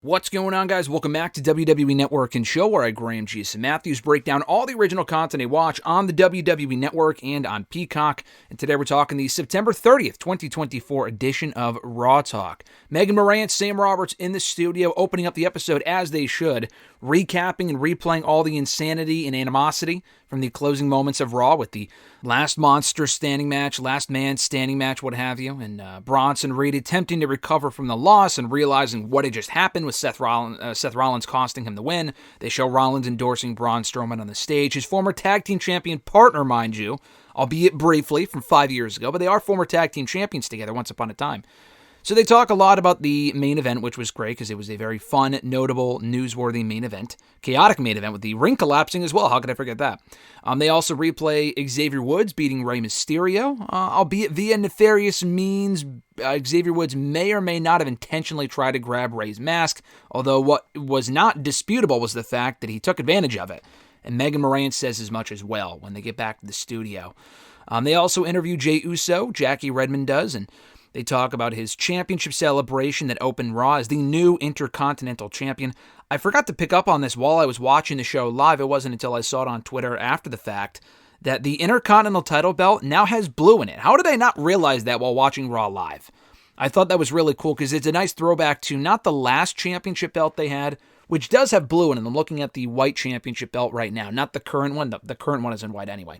What's going on, guys? Welcome back to WWE Network and Show, where I, Graham G. Matthews, break down all the original content I watch on the WWE Network and on Peacock. And today we're talking the September 30th, 2024 edition of Raw Talk. Megan Morant, Sam Roberts in the studio, opening up the episode as they should, recapping and replaying all the insanity and animosity from the closing moments of Raw with the last monster standing match, last man standing match, what have you, and Bronson Reed attempting to recover from the loss and realizing what had just happened with Seth Rollins costing him the win. They show Rollins endorsing Braun Strowman on the stage, his former tag team champion partner, mind you, albeit briefly from 5 years ago, but they are former tag team champions together once upon a time. So they talk a lot about the main event, which was great because it was a very fun, notable, newsworthy main event. Chaotic main event with the ring collapsing as well. How could I forget that? They also replay Xavier Woods beating Rey Mysterio, albeit via nefarious means. Xavier Woods may or may not have intentionally tried to grab Rey's mask, although what was not disputable was the fact that he took advantage of it. And Megan Morant says as much as well when they get back to the studio. They also interview Jey Uso, Jackie Redmond does, and they talk about his championship celebration that opened Raw as the new Intercontinental Champion. I forgot to pick up on this while I was watching the show live. It wasn't until I saw it on Twitter after the fact that the Intercontinental title belt now has blue in it. How did I not realize that while watching Raw live? I thought that was really cool because it's a nice throwback to not the last championship belt they had, which does have blue in it. I'm looking at the white championship belt right now, not the current one. The current one is in white anyway.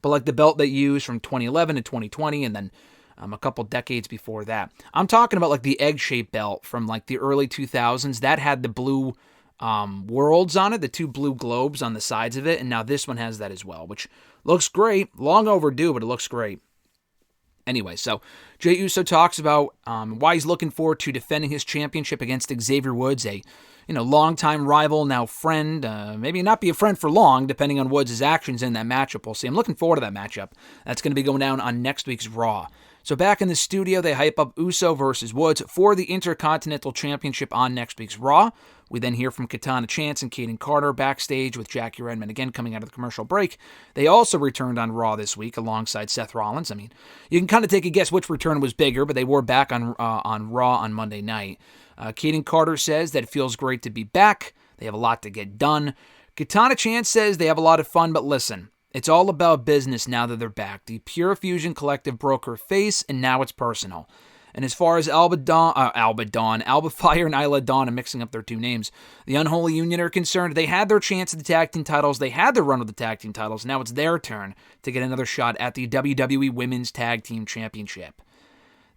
But like the belt they used from 2011 to 2020 and then a couple decades before that. I'm talking about like the egg-shaped belt from like the early 2000s. That had the blue worlds on it, the two blue globes on the sides of it, and now this one has that as well, which looks great. Long overdue, but it looks great. Anyway, so Jey Uso talks about why he's looking forward to defending his championship against Xavier Woods, a longtime rival, now friend. Maybe not be a friend for long, depending on Woods' actions in that matchup. We'll see. I'm looking forward to that matchup. That's going to be going down on next week's Raw. So back in the studio, they hype up Uso versus Woods for the Intercontinental Championship on next week's Raw. We then hear from Katana Chance and Kaden Carter backstage with Jackie Redmond again coming out of the commercial break. They also returned on Raw this week alongside Seth Rollins. I mean, you can kind of take a guess which return was bigger, but they were back on Raw on Monday night. Kaden Carter says that it feels great to be back. They have a lot to get done. Katana Chance says they have a lot of fun, but listen, it's all about business now that they're back. The Pure Fusion Collective broke her face, and now it's personal. And as far as Alba Fire and Isla Dawn, I'm mixing up their two names, the Unholy Union are concerned, they had their chance at the tag team titles. They had their run with the tag team titles. Now it's their turn to get another shot at the WWE Women's Tag Team Championship.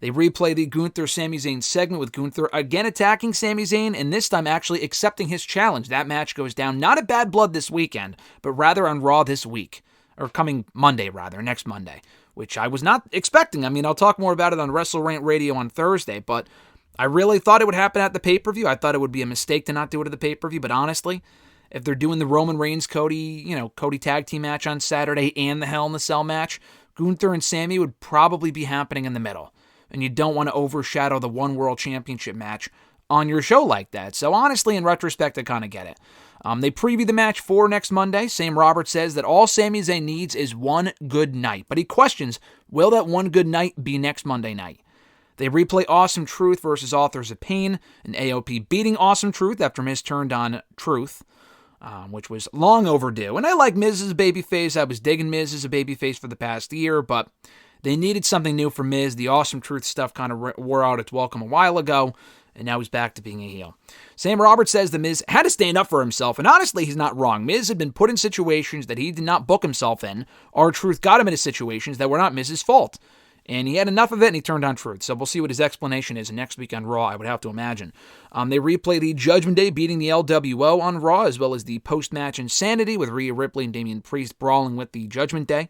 They replay the Gunther-Sami Zayn segment with Gunther again attacking Sami Zayn and this time actually accepting his challenge. That match goes down not at Bad Blood this weekend, but rather on Raw this week. Or coming Monday, rather, next Monday, which I was not expecting. I mean, I'll talk more about it on WrestleRant Radio on Thursday, but I really thought it would happen at the pay-per-view. I thought it would be a mistake to not do it at the pay-per-view, but honestly, if they're doing the Roman Reigns-Cody tag team match on Saturday and the Hell in the Cell match, Gunther and Sami would probably be happening in the middle. And you don't want to overshadow the One World Championship match on your show like that. So honestly, in retrospect, I kind of get it. They preview the match for next Monday. Sam Roberts says that all Sami Zayn needs is one good night. But he questions, will that one good night be next Monday night? They replay Awesome Truth versus Authors of Pain, and AOP beating Awesome Truth after Miz turned on Truth, which was long overdue. And I like Miz as a babyface. I was digging Miz as a babyface for the past year, but they needed something new for Miz. The Awesome Truth stuff kind of wore out its welcome a while ago, and now he's back to being a heel. Sam Roberts says the Miz had to stand up for himself, and honestly, he's not wrong. Miz had been put in situations that he did not book himself in. R-Truth got him into situations that were not Miz's fault. And he had enough of it, and he turned on Truth. So we'll see what his explanation is next week on Raw, I would have to imagine. They replay the Judgment Day beating the LWO on Raw, as well as the post-match insanity with Rhea Ripley and Damian Priest brawling with the Judgment Day.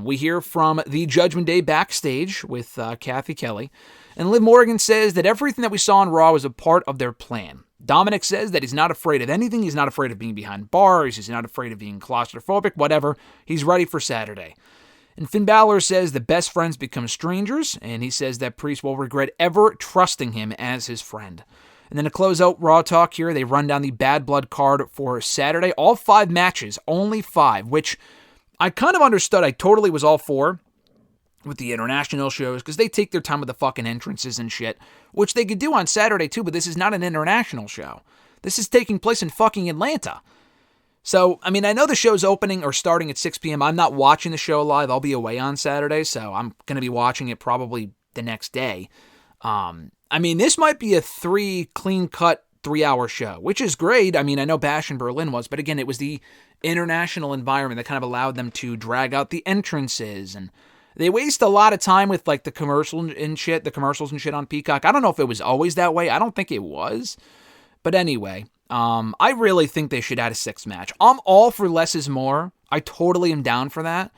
We hear from the Judgment Day backstage with Kathy Kelly. And Liv Morgan says that everything that we saw on Raw was a part of their plan. Dominic says that he's not afraid of anything. He's not afraid of being behind bars. He's not afraid of being claustrophobic, whatever. He's ready for Saturday. And Finn Balor says that best friends become strangers. And he says that Priest will regret ever trusting him as his friend. And then to close out Raw Talk here, they run down the Bad Blood card for Saturday. All 5 matches, only 5, which I kind of understood. I totally was all for. with the international shows, because they take their time with the fucking entrances and shit, which they could do on Saturday too, but this is not an international show. This is taking place in fucking Atlanta. So, I mean, I know the show's opening or starting at 6 p.m. I'm not watching the show live. I'll be away on Saturday, so I'm going to be watching it probably the next day. I mean, this might be a clean-cut 3-hour show, which is great. I mean, I know Bash in Berlin was, but again, it was the international environment that kind of allowed them to drag out the entrances, and they waste a lot of time with like the commercials and shit on Peacock. I don't know if it was always that way. I don't think it was. But anyway, I really think they should add a 6th match. I'm all for less is more. I totally am down for that.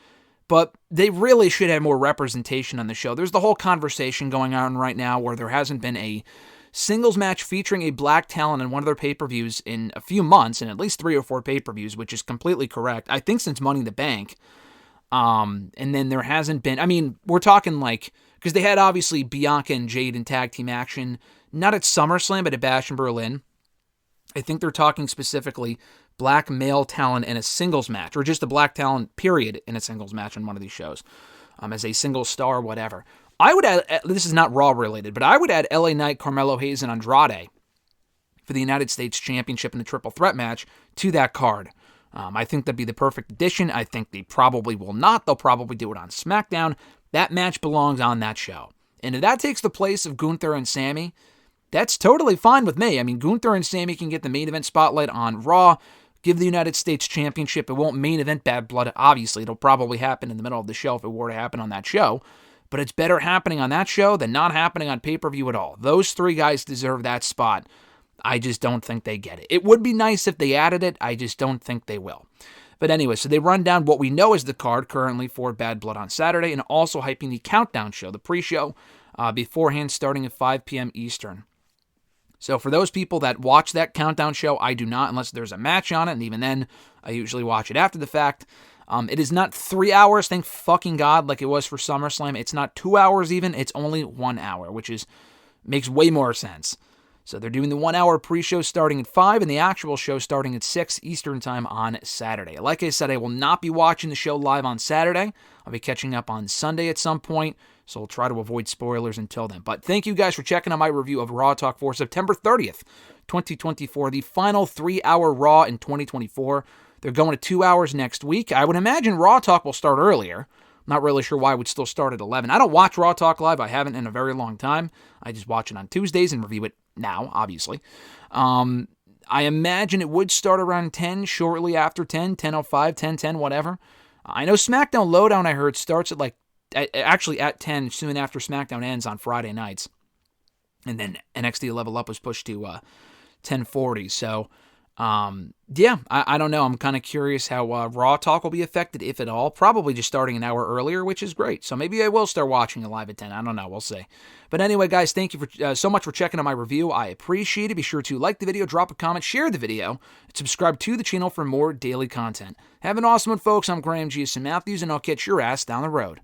But they really should have more representation on the show. There's the whole conversation going on right now where there hasn't been a singles match featuring a black talent in one of their pay-per-views in a few months, in at least 3 or 4 pay-per-views, which is completely correct. I think since Money in the Bank. And then there hasn't been, I mean, we're talking like, because they had obviously Bianca and Jade in tag team action, not at SummerSlam, but at Bash in Berlin. I think they're talking specifically black male talent in a singles match, or just a black talent, period, in a singles match on one of these shows, as a single star, whatever. I would add, this is not Raw related, but I would add LA Knight, Carmelo Hayes, and Andrade for the United States Championship in the triple threat match to that card. I think that'd be the perfect addition. I think they probably will not. They'll probably do it on SmackDown. That match belongs on that show. And if that takes the place of Gunther and Sammy, that's totally fine with me. I mean, Gunther and Sammy can get the main event spotlight on Raw, give the United States Championship. It won't main event Bad Blood, obviously. It'll probably happen in the middle of the show if it were to happen on that show. But it's better happening on that show than not happening on pay-per-view at all. Those 3 guys deserve that spot. I just don't think they get it. It would be nice if they added it. I just don't think they will. But anyway, so they run down what we know is the card currently for Bad Blood on Saturday, and also hyping the Countdown show, the pre-show, beforehand, starting at 5 p.m. Eastern. So for those people that watch that Countdown show, I do not, unless there's a match on it, and even then, I usually watch it after the fact. It is not 3 hours, thank fucking God, like it was for SummerSlam. It's not 2 hours even, it's only 1 hour, which makes way more sense. So they're doing the 1 hour pre-show starting at 5 and the actual show starting at 6 Eastern time on Saturday. Like I said, I will not be watching the show live on Saturday. I'll be catching up on Sunday at some point, so I'll try to avoid spoilers until then. But thank you guys for checking out my review of Raw Talk for September 30th, 2024, the final 3-hour Raw in 2024. They're going to 2 hours next week. I would imagine Raw Talk will start earlier. Not really sure why it would still start at 11. I don't watch Raw Talk live. I haven't in a very long time. I just watch it on Tuesdays and review it now, obviously. I imagine it would start around 10, shortly after 10, 10:05, 10:10, whatever. I know SmackDown Lowdown, I heard, starts at actually at 10, soon after SmackDown ends on Friday nights. And then NXT Level Up was pushed to 10:40. So, yeah, I don't know. I'm kind of curious how Raw Talk will be affected, if at all. Probably just starting an hour earlier, which is great. So maybe I will start watching it live at 10. I don't know. We'll see. But anyway, guys, thank you for so much for checking out my review. I appreciate it. Be sure to like the video, drop a comment, share the video, and subscribe to the channel for more daily content. Have an awesome one, folks. I'm Graham G. Matthews, and I'll catch your ass down the road.